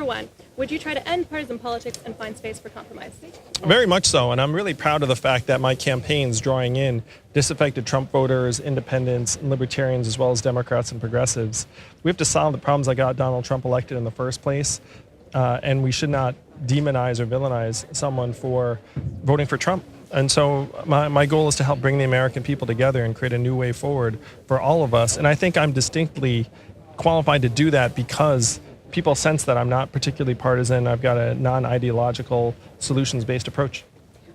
one, would you try to end partisan politics and find space for compromise? Very much so, and I'm really proud of the fact that my campaign's drawing in disaffected Trump voters, independents, and libertarians, as well as Democrats and progressives. We have to solve the problems that got Donald Trump elected in the first place, and we should not demonize or villainize someone for voting for Trump. And so my goal is to help bring the American people together and create a new way forward for all of us. And I think I'm distinctly qualified to do that because people sense that I'm not particularly partisan. I've got a non-ideological, solutions-based approach.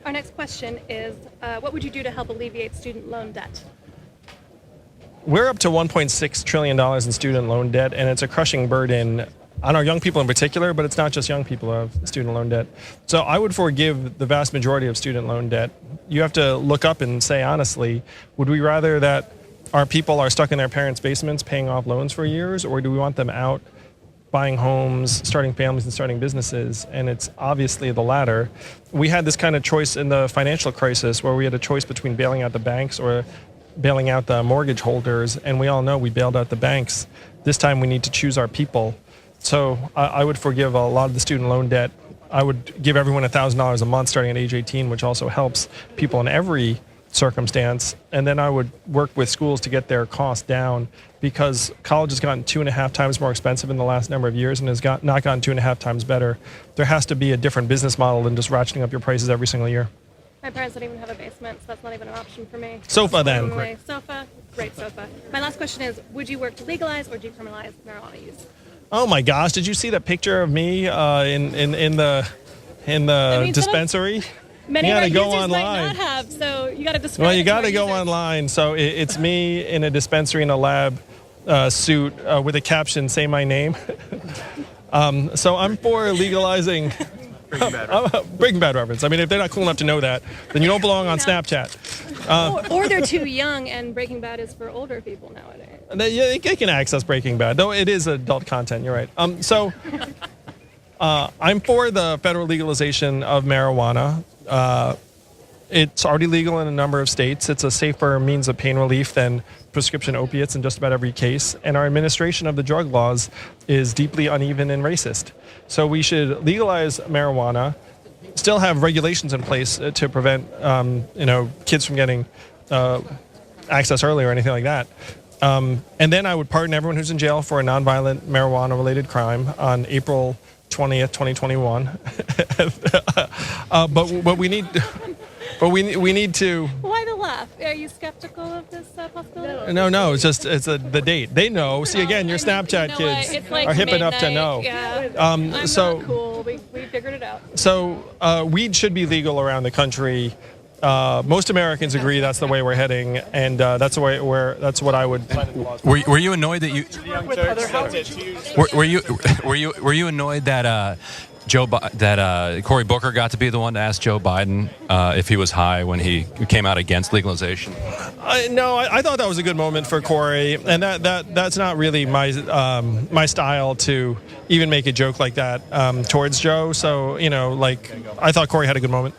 Our next question is, what would you do to help alleviate student loan debt? We're up to $1.6 trillion in student loan debt, and it's a crushing burden on our young people in particular, but it's not just young people who have student loan debt. So I would forgive the vast majority of student loan debt. You have to look up and say, honestly, would we rather that our people are stuck in their parents' basements paying off loans for years, or do we want them out buying homes, starting families, and starting businesses? And it's obviously the latter. We had this kind of choice in the financial crisis where we had a choice between bailing out the banks or bailing out the mortgage holders, and we all know we bailed out the banks. This time we need to choose our people. So I would forgive a lot of the student loan debt. I would give everyone $1,000 a month starting at age 18, which also helps people in every circumstance. And then I would work with schools to get their costs down, because college has gotten 2.5 times more expensive in the last number of years and has not gotten 2.5 times better. There has to be a different business model than just ratcheting up your prices every single year. My parents don't even have a basement, so that's not even an option for me. Sofa then. Sofa, great sofa. My last question is, would you work to legalize or decriminalize marijuana use? Oh my gosh! Did you see that picture of me in the dispensary? Many you of our gotta go users online. might not have, so you got to describe. Well, you got to go online. So it's me in a dispensary in a lab suit with a caption, "Say my name." So I'm for legalizing. Breaking Bad reference. I mean, if they're not cool enough to know that, then you don't belong on Snapchat. Or they're too young, and Breaking Bad is for older people nowadays. They can access Breaking Bad, though it is adult content. You're right. I'm for the federal legalization of marijuana. It's already legal in a number of states. It's a safer means of pain relief than prescription opiates in just about every case. And our administration of the drug laws is deeply uneven and racist. So we should legalize marijuana, still have regulations in place to prevent, kids from getting access early or anything like that. And then I would pardon everyone who's in jail for a nonviolent marijuana-related crime on April 20th, 2021. But we need... But we need to... Why the laugh? Are you skeptical of this possibility? No. It's the date. They know. See, again, your Snapchat kids are hip enough to know. Yeah. I'm not cool. We figured it out. So weed should be legal around the country. Most Americans agree that's the way we're heading, and that's the way that's what I would. Were you annoyed that you? Were you annoyed that? Cory Booker got to be the one to ask Joe Biden if he was high when he came out against legalization? No, I thought that was a good moment for Cory, and that's not really my style to even make a joke like that towards Joe. So I thought Cory had a good moment.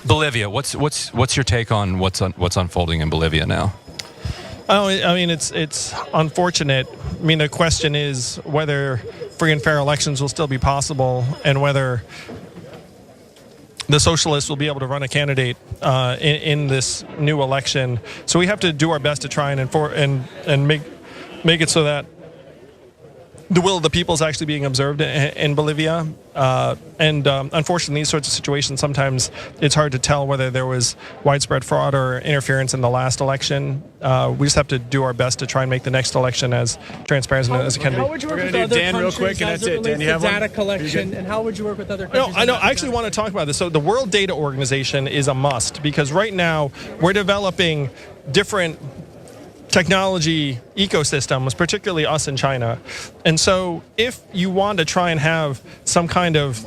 Bolivia, what's your take on what's unfolding in Bolivia now? Oh, I mean, it's unfortunate. I mean, the question is whether free and fair elections will still be possible, and whether the socialists will be able to run a candidate in this new election. So we have to do our best to try and make it so that the will of the people is actually being observed in Bolivia. Unfortunately, these sorts of situations, sometimes it's hard to tell whether there was widespread fraud or interference in the last election. We just have to do our best to try and make the next election as transparent as it can be. How would you work with other Dan countries real quick, and that's it. Dan, you have data one? collection, and how would you work with other countries? No, I know. I actually want to talk about this. So the World Data Organization is a must, because right now we're developing different technology ecosystems, particularly us in China. And so if you want to try and have some kind of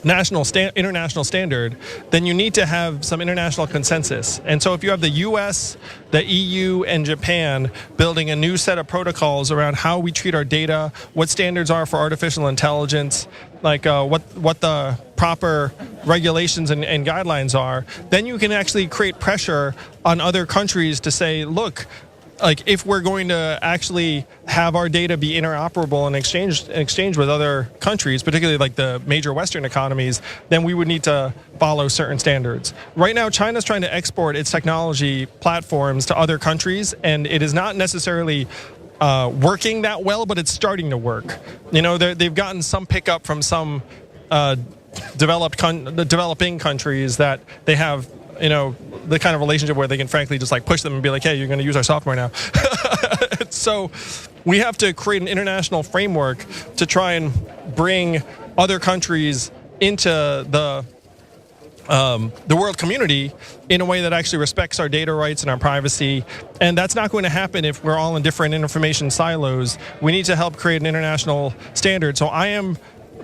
international standard, then you need to have some international consensus. And so if you have the US, the EU, and Japan building a new set of protocols around how we treat our data, what standards are for artificial intelligence, like what the proper regulations and guidelines are, then you can actually create pressure on other countries to say, look, like if we're going to actually have our data be interoperable and exchanged with other countries, particularly like the major Western economies, then we would need to follow certain standards. Right now, China's trying to export its technology platforms to other countries, and it is not necessarily working that well, but it's starting to work. You know, they've gotten some pickup from some developing countries that they have, you know, the kind of relationship where they can frankly just like push them and be like, hey, you're going to use our software now. So we have to create an international framework to try and bring other countries into the world community in a way that actually respects our data rights and our privacy. And that's not going to happen if we're all in different information silos. We need to help create an international standard. So I am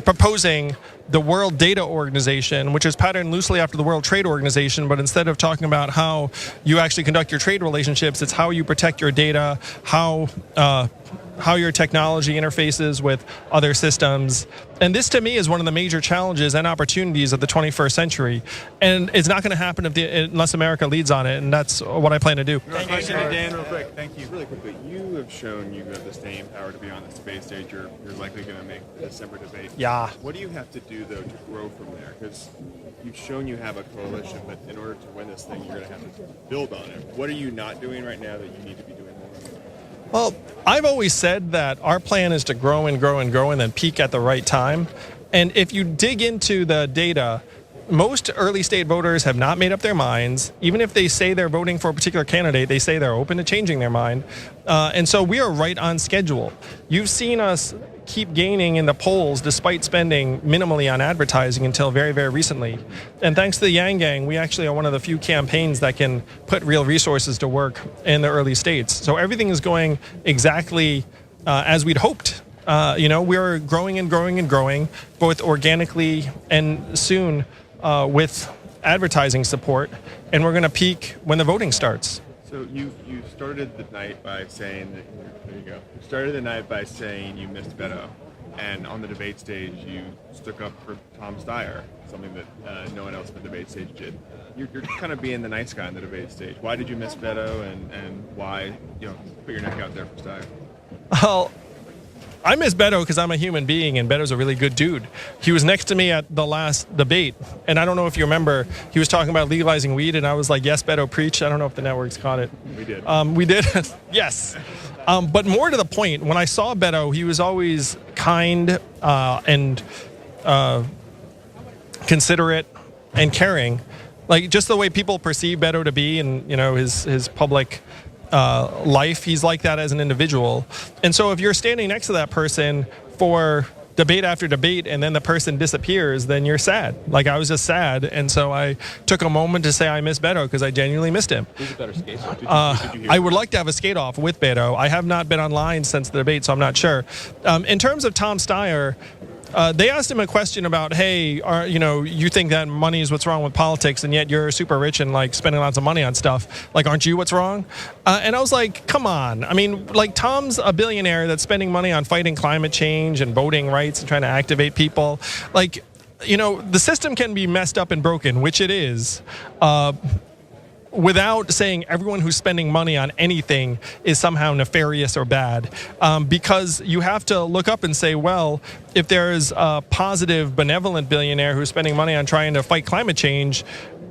proposing the World Data Organization, which is patterned loosely after the World Trade Organization, but instead of talking about how you actually conduct your trade relationships, it's how you protect your data, how your technology interfaces with other systems. And this, to me, is one of the major challenges and opportunities of the 21st century. And it's not going to happen unless America leads on it, and that's what I plan to do. Question to Dan, real quick. Thank you. Really quickly, you have shown you have the staying power to be on the space stage. You're likely going to make the December debate. Yeah. What do you have to do, though, to grow from there? Because you've shown you have a coalition, but in order to win this thing, you're going to have to build on it. What are you not doing right now that you need to be doing more? Well, I've always said that our plan is to grow and grow and grow and then peak at the right time. And if you dig into the data, most early state voters have not made up their minds. Even if they say they're voting for a particular candidate, they say they're open to changing their mind. And so we are right on schedule. You've seen us keep gaining in the polls despite spending minimally on advertising until very, very recently. And thanks to the Yang Gang, we actually are one of the few campaigns that can put real resources to work in the early states. So everything is going exactly as we'd hoped. You know, we're growing and growing and growing, both organically and soon with advertising support. And we're going to peak when the voting starts. So you started the night by saying that, there you go. You started the night by saying you missed Beto, and on the debate stage you stuck up for Tom Steyer, something that no one else on the debate stage did. You're kind of being the nice guy on the debate stage. Why did you miss Beto, and why, you know, put your neck out there for Steyer? Well, I miss Beto because I'm a human being, and Beto's a really good dude. He was next to me at the last debate, and I don't know if you remember, he was talking about legalizing weed, and I was like, yes, Beto, preach. I don't know if the networks caught it. We did. We did? Yes. But more to the point, when I saw Beto, he was always kind and considerate and caring. Like, just the way people perceive Beto to be, and, you know, his public life, he's like that as an individual. And so if you're standing next to that person for debate after debate and then the person disappears, then you're sad. Like, I was just sad, and so I took a moment to say I miss Beto because I genuinely missed him. Who's a better skater? I would like to have a skate off with Beto. I have not been online since the debate, so I'm not sure. In terms of Tom Steyer, they asked him a question about, hey, you think that money is what's wrong with politics, and yet you're super rich and like spending lots of money on stuff. Like, aren't you what's wrong? And I was like, come on. I mean, like, Tom's a billionaire that's spending money on fighting climate change and voting rights and trying to activate people. Like, you know, the system can be messed up and broken, which it is. Without saying everyone who's spending money on anything is somehow nefarious or bad. Because you have to look up and say, well, if there's a positive, benevolent billionaire who's spending money on trying to fight climate change,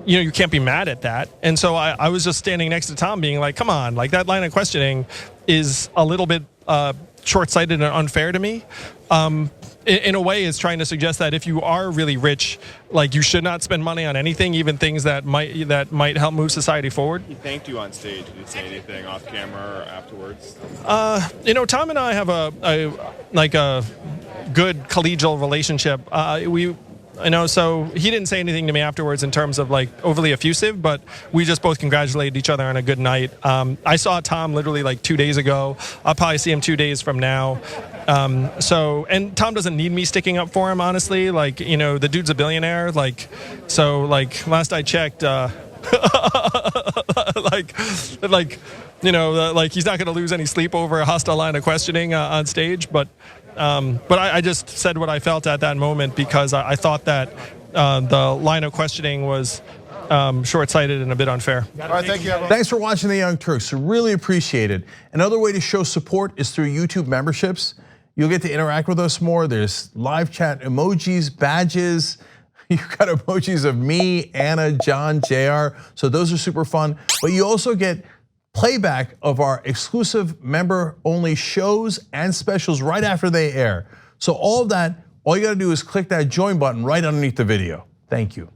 you know, you can't be mad at that. And so I was just standing next to Tom being like, come on, like, that line of questioning is a little bit short-sighted and unfair to me. In a way, it's trying to suggest that if you are really rich, like, you should not spend money on anything, even things that might help move society forward. He thanked you on stage. Did he say anything off camera or afterwards? You know, Tom and I have a good collegial relationship. So he didn't say anything to me afterwards in terms of like overly effusive, but we just both congratulated each other on a good night. I saw Tom literally like 2 days ago. I'll probably see him 2 days from now. And Tom doesn't need me sticking up for him, honestly. Like, you know, the dude's a billionaire. Like, so like last I checked, he's not going to lose any sleep over a hostile line of questioning on stage, but I just said what I felt at that moment because I thought that the line of questioning was short-sighted and a bit unfair. All right, thank you, everyone. Thanks for watching The Young Turks. Really appreciate it. Another way to show support is through YouTube memberships. You'll get to interact with us more. There's live chat emojis, badges. You've got emojis of me, Anna, John, Jayar. So those are super fun. But you also get playback of our exclusive member-only shows and specials right after they air. So all of that, all you gotta do is click that join button right underneath the video. Thank you.